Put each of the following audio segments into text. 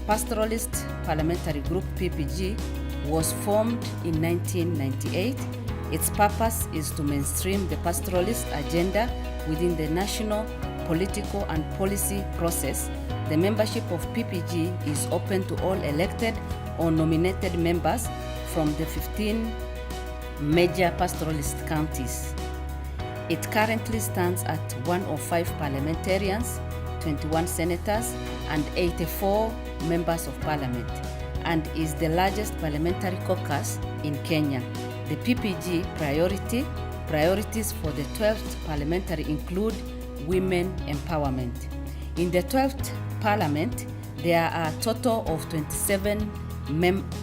Pastoralist Parliamentary Group (PPG) was formed in 1998. Its purpose is to mainstream the pastoralist agenda within the national political and policy process. The membership of PPG is open to all elected or nominated members from the 15 major pastoralist counties. It currently stands at 105 parliamentarians, 21 senators, and 84 members of parliament, and is the largest parliamentary caucus in Kenya. The PPG priorities for the 12th parliamentary include women empowerment. In the 12th parliament, there are a total of 27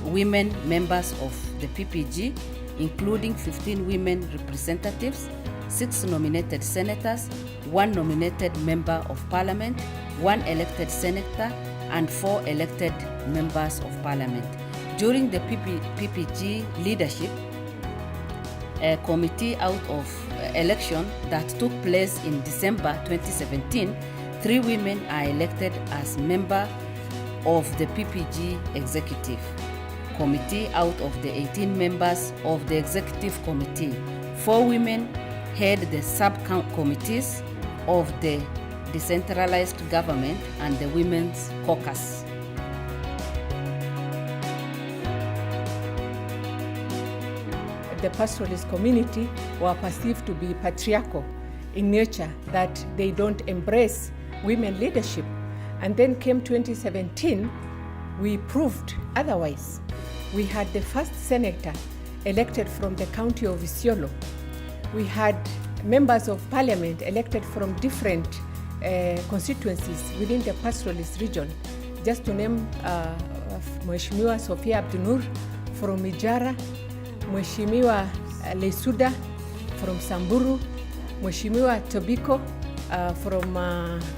women members of the PPG, including 15 women representatives, 6 nominated senators, 1 nominated member of parliament, 1 elected senator, and 4 elected members of parliament. During the PPG leadership, a committee out of election that took place in December 2017, 3 women are elected as member of the PPG executive committee out of the 18 members of the executive committee. 4 women head the sub-committees of the decentralized government and the Women's Caucus. The pastoralist community were perceived to be patriarchal in nature, that they don't embrace women leadership. And then came 2017, we proved otherwise. We had the first senator elected from the county of Isiolo. We had members of parliament elected from different constituencies within the pastoralist region. Just to name Mheshimiwa Sophia Abdunur from Ijara, Mheshimiwa Lesuda from Samburu, Mheshimiwa Tobiko from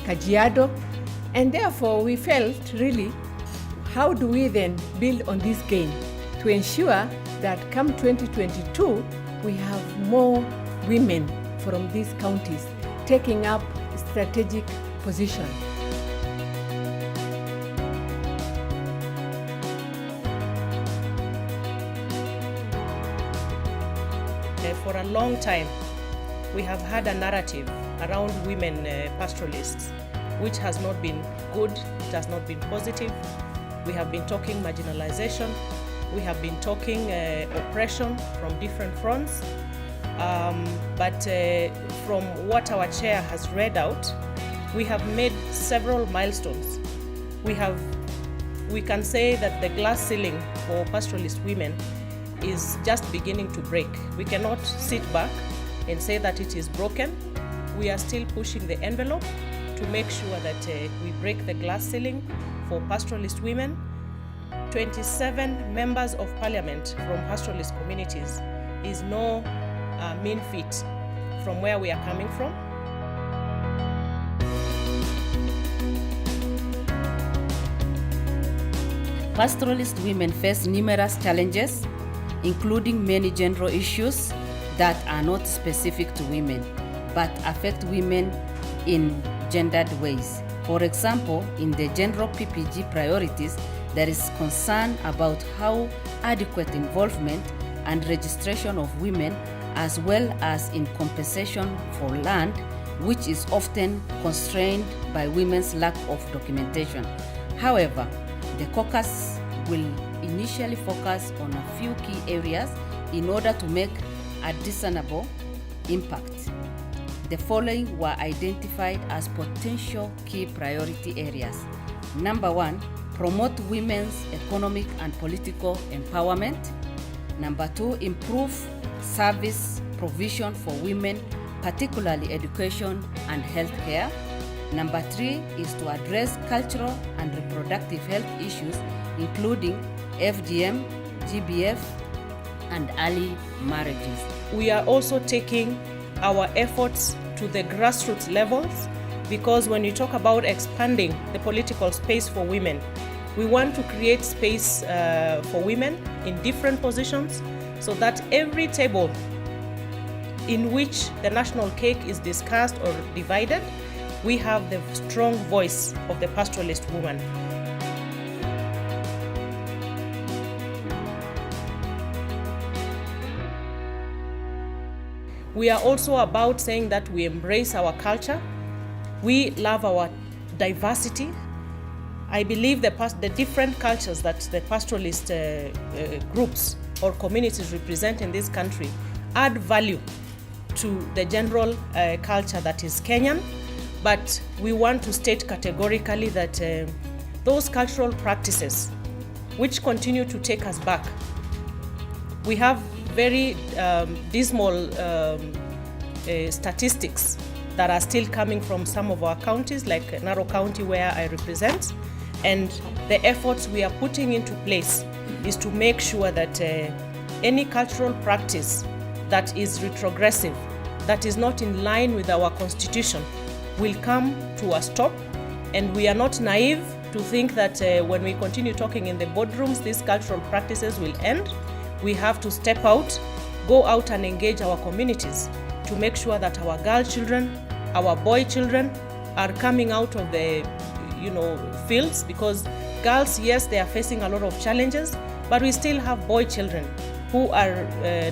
Kajiado. And therefore we felt really, how do we then build on this gain to ensure that come 2022, we have more women from these counties taking up strategic position. For a long time, we have had a narrative around women pastoralists, which has not been good, it has not been positive. We have been talking marginalization, we have been talking oppression from different fronts. But from what our chair has read out, we have made several milestones. We can say that the glass ceiling for pastoralist women is just beginning to break. We cannot sit back and say that it is broken. We are still pushing the envelope to make sure that we break the glass ceiling for pastoralist women. 27 members of parliament from pastoralist communities is no mean feat from where we are coming from. Pastoralist women face numerous challenges, including many general issues that are not specific to women, but affect women in gendered ways. For example, in the general PPG priorities, there is concern about how adequate involvement and registration of women, as well as in compensation for land, which is often constrained by women's lack of documentation. However, the caucus will initially focus on a few key areas in order to make a discernible impact. The following were identified as potential key priority areas. Number 1, promote women's economic and political empowerment. Number 2, improve service provision for women, particularly education and healthcare. Number 3 is to address cultural and reproductive health issues, including FGM, GBF, and early marriages. We are also taking our efforts to the grassroots levels, because when you talk about expanding the political space for women, we want to create space for women in different positions, so that every table in which the national cake is discussed or divided, we have the strong voice of the pastoralist woman. We are also about saying that we embrace our culture. We love our diversity. I believe the different cultures that the pastoralist groups or communities represent in this country add value to the general culture that is Kenyan, but we want to state categorically that those cultural practices which continue to take us back. We have very dismal statistics that are still coming from some of our counties, like Narok County where I represent, and the efforts we are putting into place is to make sure that any cultural practice that is retrogressive, that is not in line with our constitution, will come to a stop. And we are not naive to think that when we continue talking in the boardrooms, these cultural practices will end. We have to step out, go out and engage our communities to make sure that our girl children, our boy children are coming out of the fields, because girls, yes, they are facing a lot of challenges, but we still have boy children who are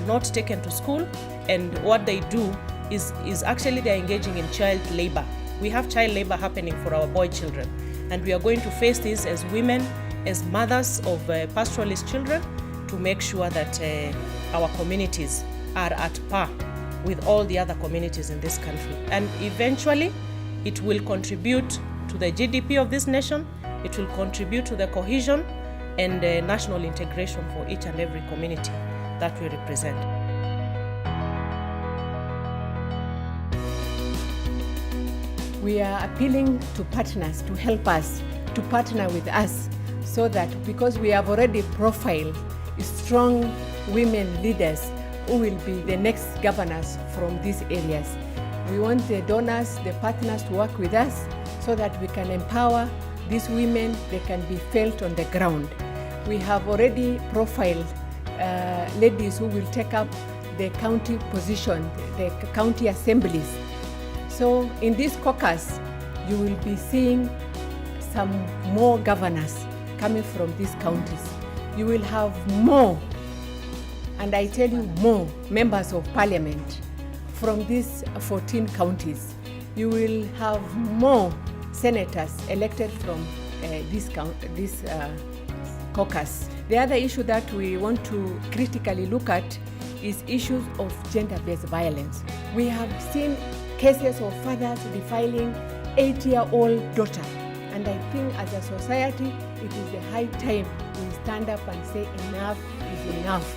not taken to school, and what they do is actually they're engaging in child labor. We have child labor happening for our boy children, and we are going to face this as women, as mothers of pastoralist children, to make sure that our communities are at par with all the other communities in this country. And eventually, it will contribute to the GDP of this nation, it will contribute to the cohesion and national integration for each and every community that we represent. We are appealing to partners to help us, to partner with us, so that because we have already profiled strong women leaders who will be the next governors from these areas. We want the donors, the partners to work with us so that we can empower these women, they can be felt on the ground. We have already profiled ladies who will take up the county position, the county assemblies. So in this caucus, you will be seeing some more governors coming from these counties. You will have more, and I tell you more, members of parliament from these 14 counties. You will have more senators elected from this caucus. The other issue that we want to critically look at is issues of gender-based violence. We have seen cases of fathers defiling 8-year-old daughter. And I think as a society, it is the high time we stand up and say enough is enough.